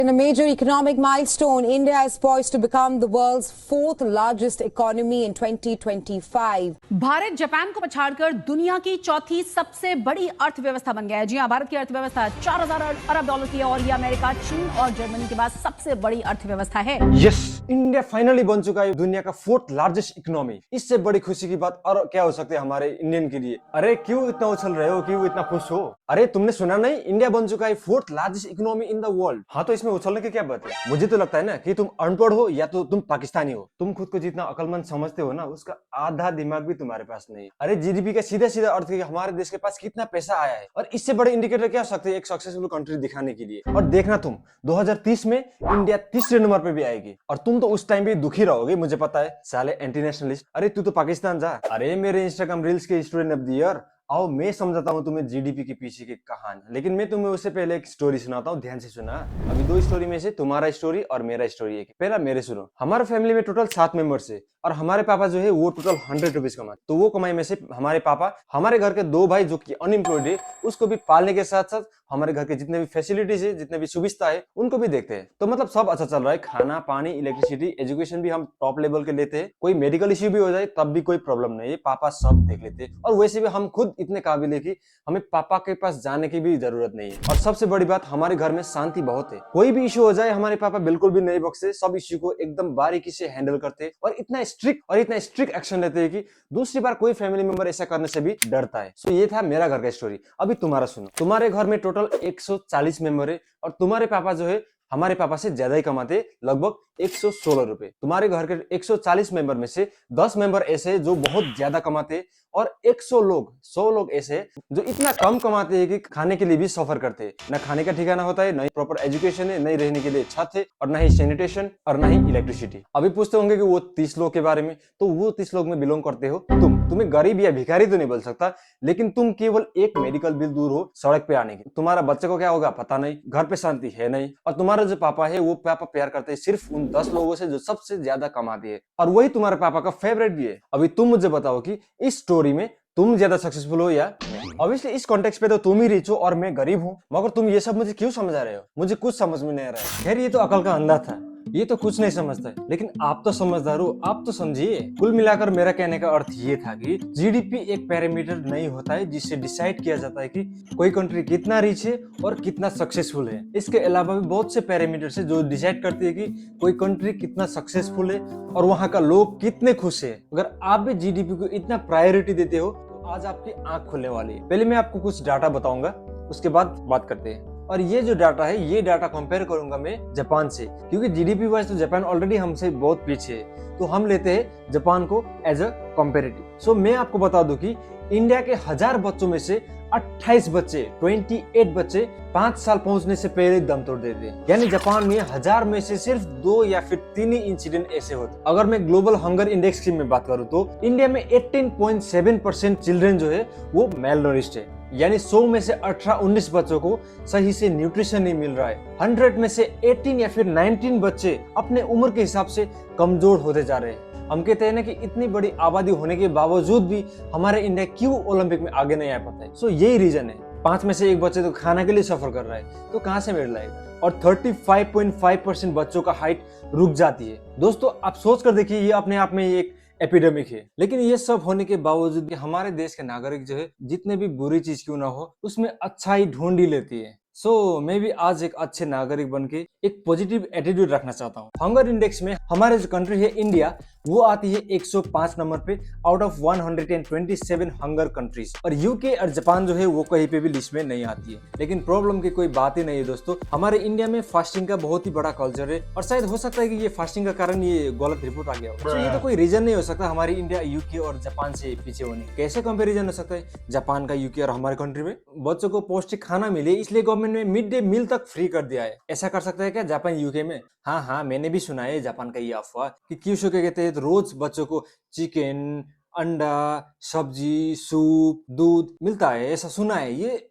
In a major economic milestone, India is poised to become the world's fourth largest economy in 2025. Bharat Japan को पछाड़कर दुनिया की चौथी सबसे बड़ी अर्थव्यवस्था बन गया है। जी हां, भारत की अर्थव्यवस्था 4000 अरब डॉलर की है और ये अमेरिका, चीन और जर्मनी के बाद सबसे बड़ी अर्थव्यवस्था है। यस, इंडिया फाइनली बन चुका है दुनिया का फोर्थ लार्जेस्ट इकोनॉमी। इससे बड़ी खुशी की बात और क्या हो सकती है हमारे इंडियन के लिए। अरे क्यों इतना उछल रहे हो, क्यों इतना खुश हो? अरे तुमने सुना नहीं, इंडिया बन चुका है fourth largest economy in the world. हाँ, तो इसमें उछलने की क्या बात है? मुझे तो लगता है ना कि तुम अनपढ़ हो या तो तुम पाकिस्तानी हो। तुम खुद को जितना अक्लमंद समझते हो ना, उसका आधा दिमाग भी तुम्हारे पास नहीं है। अरे जीडीपी का सीधा सीधा अर्थ है कि हमारे देश के पास कितना पैसा आया है, और इससे बड़े इंडिकेटर क्या हो सकते हैं एक सक्सेसफुल कंट्री दिखाने के लिए। और देखना तुम 2030 में इंडिया तीसरे नंबर पे भी आएगी, और तुम तो उस टाइम भी दुखी रहोगे, मुझे पता है, साले एंटी नेशनलिस्ट। अरे तू तो पाकिस्तान जा। अरे मेरे इंस्टाग्राम रील्स के स्टूडेंट ऑफ द ईयर, आओ मैं समझाता हूँ तुम्हें जीडीपी के पीछे की कहानी। लेकिन मैं तुम्हें उससे पहले एक स्टोरी सुनाता हूँ, ध्यान से सुना। अभी दो स्टोरी में से तुम्हारा स्टोरी और मेरा स्टोरी एक। पहला मेरे सुनो। हमारे फैमिली में टोटल 7 मेंबर्स है, और हमारे पापा जो है वो टोटल 100 रुपीज कमाते। तो वो कमाई में से हमारे पापा हमारे घर के 2 भाई जो कि अनएम्प्लॉयड है उसको भी पालने के साथ साथ हमारे घर के जितने भी फैसिलिटीज है, जितने भी सुविधा है, उनको भी देखते हैं। तो मतलब सब अच्छा चल रहा है, खाना पानी इलेक्ट्रिसिटी एजुकेशन भी हम टॉप लेवल के लेते हैं। कोई मेडिकल इश्यू भी हो जाए तब भी कोई प्रॉब्लम नहीं है, पापा सब देख लेते हैं। और वैसे भी हम खुद इतने काबिल है कि हमें पापा के पास जाने की भी जरूरत नहीं है। और सबसे बड़ी बात, हमारे घर में शांति बहुत है। कोई भी इश्यू हो जाए हमारे पापा बिल्कुल भी नहीं बख्शे, सब इश्यू को एकदम बारीकी से हैंडल करते हैं, और इतना स्ट्रिक्ट एक्शन लेते हैं कि दूसरी बार कोई फैमिली मेंबर ऐसा करने से भी डरता है। सो ये था मेरा घर का स्टोरी। अभी तुम्हारा सुनो। तुम्हारे घर में टोटल 140 मेंबर है, और तुम्हारे पापा जो है हमारे पापा से ज्यादा ही कमाते, लगभग 116 रुपए। तुम्हारे घर के 140 मेंबर में से 10 मेंबर ऐसे जो बहुत ज्यादा कमाते, और 100 लोग ऐसे जो इतना कम कमाते हैं कि खाने के लिए भी सफर करते हैं। ना खाने का ठिकाना होता है, ना ही प्रॉपर एजुकेशन है, नहीं रहने के लिए छत है, और ना ही सैनिटेशन, और ना ही इलेक्ट्रिसिटी। अभी पूछते होंगे कि वो 30 लोग के बारे में, तो वो 30 लोग में बिलोंग करते हो तुम्हें गरीब या भिखारी तो नहीं बोल सकता, लेकिन तुम केवल एक मेडिकल बिल दूर हो सड़क पे आने की। तुम्हारा बच्चे को क्या होगा पता नहीं, घर पे शांति है नहीं, और तुम्हारा जो पापा है वो पापा प्यार करते हैं सिर्फ उन 10 लोगों से जो सबसे ज्यादा कमाते हैं, और वही तुम्हारे पापा का फेवरेट भी है। अभी तुम मुझे बताओ कि इस स्टोरी में तुम ज्यादा सक्सेसफुल हो या नहीं? ऑब्वियसली इस कॉन्टेक्स्ट पे तो तुम ही रिच हो और मैं गरीब हूँ, मगर तुम ये सब मुझे क्यों समझा रहे हो? मुझे कुछ समझ में नहीं आ रहा है। खैर ये तो अकल का अंधा था, ये तो कुछ नहीं समझता है, लेकिन आप तो समझदार हो, आप तो समझिए। कुल मिलाकर मेरा कहने का अर्थ ये था कि जीडीपी एक पैरामीटर नहीं होता है जिससे डिसाइड किया जाता है कि कोई कंट्री कितना रिच है और कितना सक्सेसफुल है। इसके अलावा भी बहुत से पैरामीटर्स है जो डिसाइड करते हैं कि कोई कंट्री कितना सक्सेसफुल है और वहाँ का लोग कितने खुश है। अगर आप भी जीडीपी को इतना प्रायोरिटी देते हो तो आज आपकी आंख खुलने वाली है। पहले मैं आपको कुछ डाटा बताऊंगा, उसके बाद बात करते हैं। और ये जो डाटा है, ये डाटा कंपेयर करूंगा मैं जापान से, क्योंकि जीडीपी वाइज तो जापान ऑलरेडी हमसे बहुत पीछे है, तो हम लेते हैं जापान को एज अ कंपेरेटिव। सो मैं आपको बता दूं कि इंडिया के 1000 बच्चों में से 28 बच्चे 5 साल पहुंचने से पहले दम तोड़ देते हैं। यानी जापान में 1000 में से सिर्फ 2 या फिर 3 ही इंसिडेंट ऐसे होते। अगर मैं ग्लोबल हंगर इंडेक्स की मैं बात करूं तो इंडिया में 18.7% चिल्ड्रन जो है वो मेल नरिश्ड है, यानी 100 में से 18-19 बच्चों को सही से न्यूट्रिशन नहीं मिल रहा है। 100 में से 18 या फिर 19 बच्चे अपने उम्र के हिसाब से कमजोर होते जा रहे हैं। हम कहते हैं ना कि इतनी बड़ी आबादी होने के बावजूद भी हमारे इंडिया क्यों ओलंपिक में आगे नहीं आ पाता है। सो यही रीजन है। 5 में से 1 बच्चे तो खाने के लिए सफर कर रहा है, तो कहां से मेडल आएगा? और 35.5% बच्चों का हाइट रुक जाती है। दोस्तों आप सोच कर देखिए, ये अपने आप में एक एपिडेमिक है। लेकिन ये सब होने के बावजूद भी हमारे देश के नागरिक जो है, जितने भी बुरी चीज क्यों ना हो, उसमें अच्छा ही ढूंढ ही लेती है। मैं भी आज एक अच्छे नागरिक बन के एक पॉजिटिव एटीट्यूड रखना चाहता हूँ। हंगर इंडेक्स में हमारे जो कंट्री है इंडिया, वो आती है 105 नंबर पे आउट ऑफ 127 हंगर कंट्रीज। और यूके और जापान जो है वो कहीं पे भी लिस्ट में नहीं आती है। लेकिन प्रॉब्लम की कोई बात ही नहीं है दोस्तों, हमारे इंडिया में फास्टिंग का बहुत ही बड़ा कल्चर है, और शायद हो सकता है कि ये फास्टिंग का कारण ये गलत रिपोर्ट आ गया हो। ये तो कोई रीजन नहीं हो सकता हमारी इंडिया यूके और जापान से पीछे होने। कैसे कंपेरिजन हो सकता है जापान का यूके और हमारे कंट्री में? बच्चों को पौष्टिक खाना मिले इसलिए गवर्नमेंट ने मिड डे मील तक फ्री कर दिया है। ऐसा कर सकता है क्या जापान यूके में? हाँ, मैंने भी सुना है जापान का ये अफवाह कि क्यूशो के तहत रोज बच्चों को चिकन, अंडा, सब्जी, सूप, दूध मिलता है, ऐसा सुना है। ये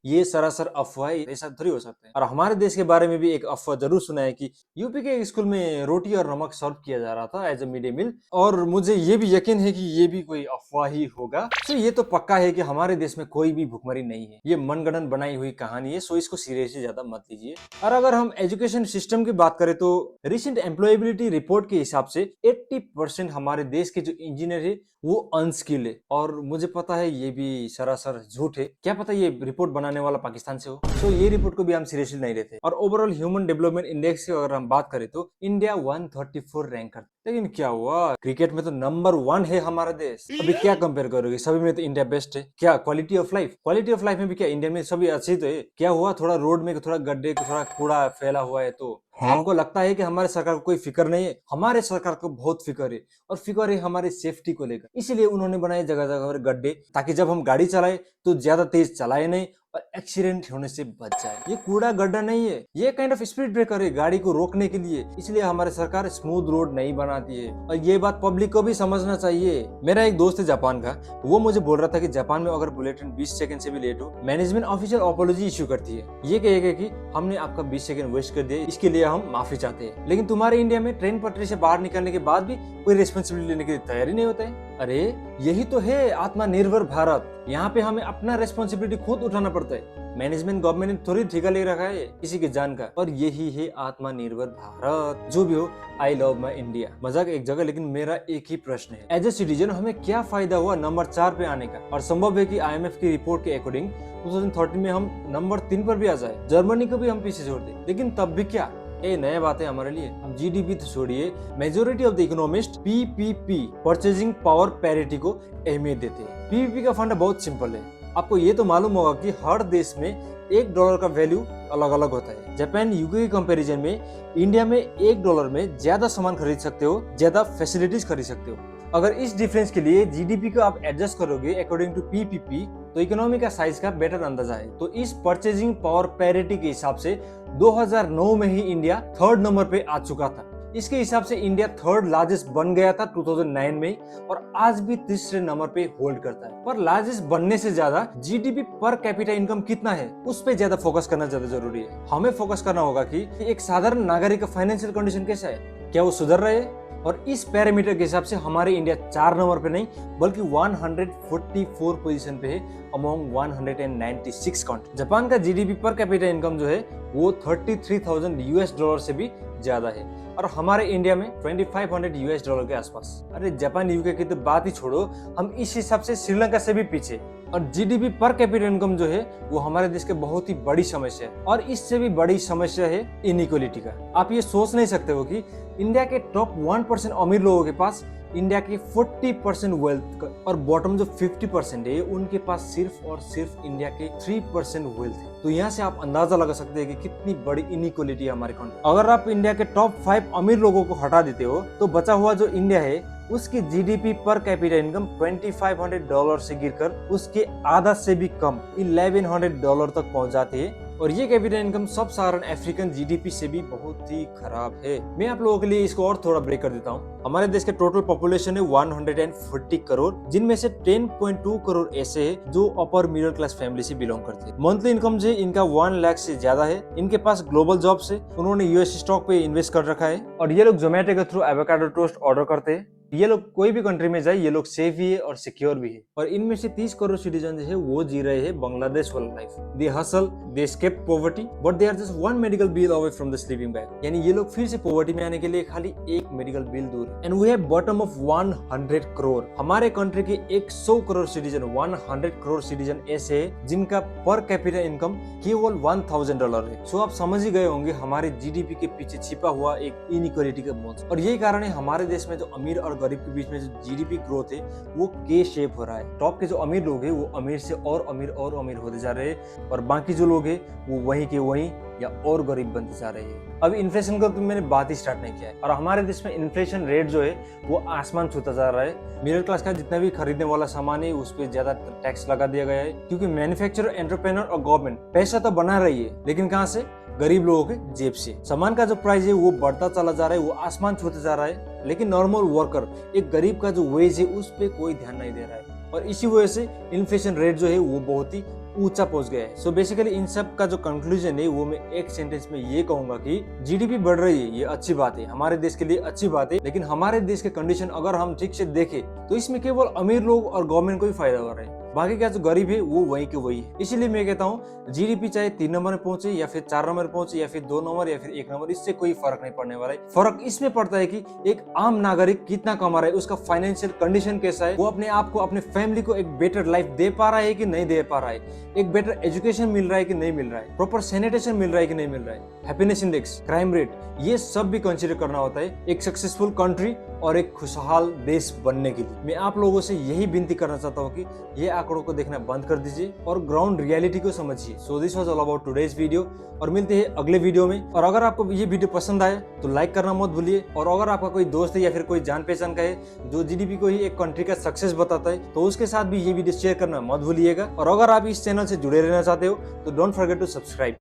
ये सरासर अफवाह है, ऐसा थोड़ी हो सकता है। और हमारे देश के बारे में भी एक अफवाह जरूर सुना है कि यूपी के एक स्कूल में रोटी और नमक सर्व किया जा रहा था as a mid day meal, और मुझे ये भी यकीन है कि ये भी कोई अफवाह ही होगा। तो ये तो पक्का है कि हमारे देश में कोई भी भुखमरी नहीं है, ये मनगढ़ंत बनाई हुई कहानी है, सो इसको सीरियसली ज्यादा मत लीजिए। और अगर हम एजुकेशन सिस्टम की बात करें तो रिसेंट एम्प्लॉयबिलिटी रिपोर्ट के हिसाब से 80% हमारे देश के जो इंजीनियर है वो अनस्किल्ड है, और मुझे पता है ये भी सरासर झूठ है। क्या पता ये रिपोर्ट बनाने वाला पाकिस्तान से हो, तो ये रिपोर्ट को भी हम सीरियसली नहीं लेते। और ओवरऑल ह्यूमन डेवलपमेंट इंडेक्स की अगर हम बात करें तो इंडिया 134 रैंक करता है। लेकिन क्या हुआ, क्रिकेट में तो नंबर 1 है हमारा देश। अभी क्या कंपेयर करोगे, सभी में तो इंडिया बेस्ट है। क्या क्वालिटी ऑफ लाइफ में भी क्या इंडिया में सभी अच्छे तो है। क्या हुआ, थोड़ा रोड में थोड़ा गड्ढे थोड़ा कूड़ा फैला हुआ है तो हमको लगता है कि हमारे सरकार को कोई फिक्र नहीं है। हमारे सरकार को बहुत फिक्र है, और फिक्र है हमारी सेफ्टी को लेकर। इसीलिए उन्होंने बनाए जगह जगह पर गड्ढे, ताकि जब हम गाड़ी चलाए तो ज्यादा तेज चलाए नहीं और एक्सीडेंट होने से बच जाए। ये कूड़ा गड्ढा नहीं है, ये काइंड ऑफ स्पीड ब्रेकर है गाड़ी को रोकने के लिए। इसलिए हमारी सरकार स्मूथ रोड नहीं बनाती है, और ये बात पब्लिक को भी समझना चाहिए। मेरा एक दोस्त है जापान का, वो मुझे बोल रहा था कि जापान में अगर बुलेट ट्रेन 20 सेकंड से भी लेट हो, मैनेजमेंट ऑफिशियल अपॉलॉजी इश्यू करती है। ये कहेगा कि हमने आपका 20 सेकंड वेस्ट कर दिया, इसके लिए हम माफी चाहते हैं। लेकिन तुम्हारे इंडिया में ट्रेन पटरी से बाहर निकलने के बाद भी कोई रिस्पॉन्सिबिलिटी लेने की तैयारी नहीं होता है। अरे यही तो है आत्मनिर्भर भारत। यहाँ पे हमें अपना रिस्पॉन्सिबिलिटी खुद उठाना पड़ता है। मैनेजमेंट गवर्नमेंट ने थोड़ी ठेका ले रखा है किसी के जान का, और यही है आत्मनिर्भर भारत। जो भी हो, आई लव माई इंडिया। मजाक एक जगह, लेकिन मेरा एक ही प्रश्न है, एज ए सिटीजन हमें क्या फायदा हुआ नंबर 4 पे आने का। और संभव है कि IMF की रिपोर्ट के अकॉर्डिंग 2013 में हम नंबर 3 पर भी आ जाए, जर्मनी को भी हम पीछे छोड़ दे। लेकिन तब भी क्या, ये नया बात है हमारे लिए। हम GDP तो छोड़िए, majority of the economist PPP purchasing power parity को अहमियत देते हैं। PPP का फंडा बहुत सिंपल है। आपको ये तो मालूम होगा कि हर देश में $1 का वैल्यू अलग अलग होता है। जापान UK के कंपैरिजन में इंडिया में $1 में ज्यादा सामान खरीद सकते हो, ज्यादा फैसिलिटीज खरीद सकते हो। अगर इस डिफरेंस के लिए GDP को आप एडजस्ट करोगे अकॉर्डिंग टू PPP, तो इकोनॉमी का साइज का बेटर अंदाजा है। तो इस परचेजिंग पावर पैरिटी के हिसाब से 2009 में ही इंडिया 3rd नंबर पे आ चुका था। इसके हिसाब से इंडिया 3rd लार्जेस्ट बन गया था 2009 में, और आज भी 3रे नंबर पे होल्ड करता है। पर लार्जेस्ट बनने से ज्यादा GDP पर कैपिटा इनकम कितना है, उस पे ज्यादा फोकस करना ज्यादा जरूरी है। हमें फोकस करना होगा कि एक साधारण नागरिक का फाइनेंशियल कंडीशन कैसा है, क्या वो सुधर रहे है। और इस पैरामीटर के हिसाब से हमारे इंडिया 4 नंबर पे नहीं बल्कि 144 पोजीशन पे है अमोंग 196 कंट्री। जापान का GDP पर कैपिटा इनकम जो है वो $33,000 से भी ज्यादा है, और हमारे इंडिया में $2,500 के आसपास। अरे जापान UK की तो बात ही छोड़ो, हम इस हिसाब से श्रीलंका से भी पीछे। और GDP पर कैपिटा इनकम जो है वो हमारे देश के बहुत ही बड़ी समस्या है, और इससे भी बड़ी समस्या है इनइक्वालिटी का। आप ये सोच नहीं सकते हो कि इंडिया के टॉप 1% अमीर लोगों के पास इंडिया के 40% वेल्थ और बॉटम जो 50% है उनके पास सिर्फ और सिर्फ इंडिया के 3% वेल्थ है। तो यहाँ से आप अंदाजा लगा सकते हैं कि कितनी बड़ी इनइक्वालिटी है हमारे कंट्री। अगर आप इंडिया के टॉप 5 अमीर लोगों को हटा देते हो तो बचा हुआ जो इंडिया है उसकी GDP पर कैपिटा इनकम $2,500 से गिरकर उसके आधा से भी कम $1,100 तक पहुंच जाती है, और ये कैपिटल इनकम सब साधारण अफ्रीकन GDP से भी बहुत ही खराब है। मैं आप लोगों के लिए इसको और थोड़ा ब्रेक कर देता हूँ। हमारे देश के टोटल पॉपुलेशन है 140 करोड़, जिनमें से 10.2 करोड़ ऐसे हैं जो अपर मिडिल क्लास फैमिली से बिलोंग करते हैं। मंथली इनकम जो इनका 1 लाख से ज्यादा है। इनके पास ग्लोबल जॉब्स है, उन्होंने US स्टॉक पे इन्वेस्ट कर रखा है, और ये लोग जोमेटो के थ्रू एवोकाडो टोस्ट ऑर्डर करते हैं। ये लोग कोई भी कंट्री में जाए ये लोग सेफ भी है और सिक्योर भी है। और इनमें से 30 करोड़ सिटीजन जो है वो जी रहे हैं बांग्लादेश वाला life. They hustle, they escape poverty, but they are just 1 medical bill away from the sleeping bag. यानी ये लोग फिर से पॉवर्टी में आने के लिए खाली 1 मेडिकल बिल दूर है। And we have bottom of 100 crore. हमारे कंट्री के 100 करोड़ सिटीजन, 100 करोड़ सिटीजन ऐसे है जिनका पर कैपिटा इनकम केवल $1,000 है। सो आप समझ ही गए होंगे हमारे GDP के पीछे छिपा हुआ एक इनइक्वालिटी का मौत। और यही कारण है हमारे देश में जो अमीर और गरीब के बीच में जो GDP ग्रोथ है वो के शेप हो रहा है। टॉप के जो अमीर लोग हैं वो अमीर से और अमीर होते जा रहे हैं, और बाकी जो लोग हैं वो वहीं के वहीं या और गरीब बनते जा रहे हैं। अभी इन्फ्लेशन का तो मैंने बात ही स्टार्ट नहीं किया है, और हमारे देश में इन्फ्लेशन रेट जो है वो आसमान छूता जा रहा है। मिडिल क्लास का जितना भी खरीदने वाला सामान है उस पर ज्यादा टैक्स लगा दिया गया है, क्योंकि मैन्युफैक्चरर, एंटरप्रेन्योर और गवर्नमेंट पैसा तो बना रही है, लेकिन कहाँ से? गरीब लोगों के जेब से। सामान का जो प्राइस है वो बढ़ता चला जा रहा है, वो आसमान छूते जा रहा है, लेकिन नॉर्मल वर्कर, एक गरीब का जो वेज है उस पे कोई ध्यान नहीं दे रहा है। और इसी वजह से इन्फ्लेशन रेट जो है वो बहुत ही ऊंचा पहुंच गया है। सो बेसिकली इन सब का जो कंक्लूजन है वो मैं एक सेंटेंस में ये कहूंगा कि जीडीपी बढ़ रही है, ये अच्छी बात है, हमारे देश के लिए अच्छी बात है, लेकिन हमारे देश के कंडीशन अगर हम ठीक से देखें तो इसमें केवल अमीर लोग और गवर्नमेंट को ही फायदा हो रहा है, बाकी का जो गरीब है वो वही के वही है। इसीलिए मैं कहता हूँ जीडीपी चाहे 3 नंबर में पहुंचे या फिर 4 नंबर में पहुंचे या फिर 2 नंबर या फिर 1 नंबर, इससे कोई फर्क नहीं पड़ने वाला है। फर्क इसमें पड़ता है कि एक आम नागरिक कितना कमा रहा है, उसका फाइनेंशियल कंडीशन कैसा है, वो अपने आप को, अपने फैमिली को एक बेटर लाइफ दे पा रहा है कि नहीं दे पा रहा है, एक बेटर एजुकेशन मिल रहा है कि नहीं मिल रहा है, प्रॉपर सैनिटेशन मिल रहा है कि नहीं मिल रहा है, हैप्पीनेस इंडेक्स, क्राइम रेट, ये सब भी कंसीडर करना होता है एक सक्सेसफुल कंट्री और एक खुशहाल देश बनने के लिए। मैं आप लोगों से यही विनती करना चाहता हूँ कि ये आंकड़ों को देखना बंद कर दीजिए और ग्राउंड रियलिटी को समझिए। So this was all about today's video, और मिलते हैं अगले वीडियो में। और अगर आपको ये वीडियो पसंद आए तो लाइक करना मत भूलिए, और अगर आपका कोई दोस्त है या फिर कोई जान पहचान का है जो जीडीपी को ही एक कंट्री का सक्सेस बताता है तो उसके साथ भी ये वीडियो शेयर करना मत भूलिएगा। और अगर आप इस चैनल से जुड़े रहना चाहते हो तो डोंट फॉरगेट टू सब्सक्राइब।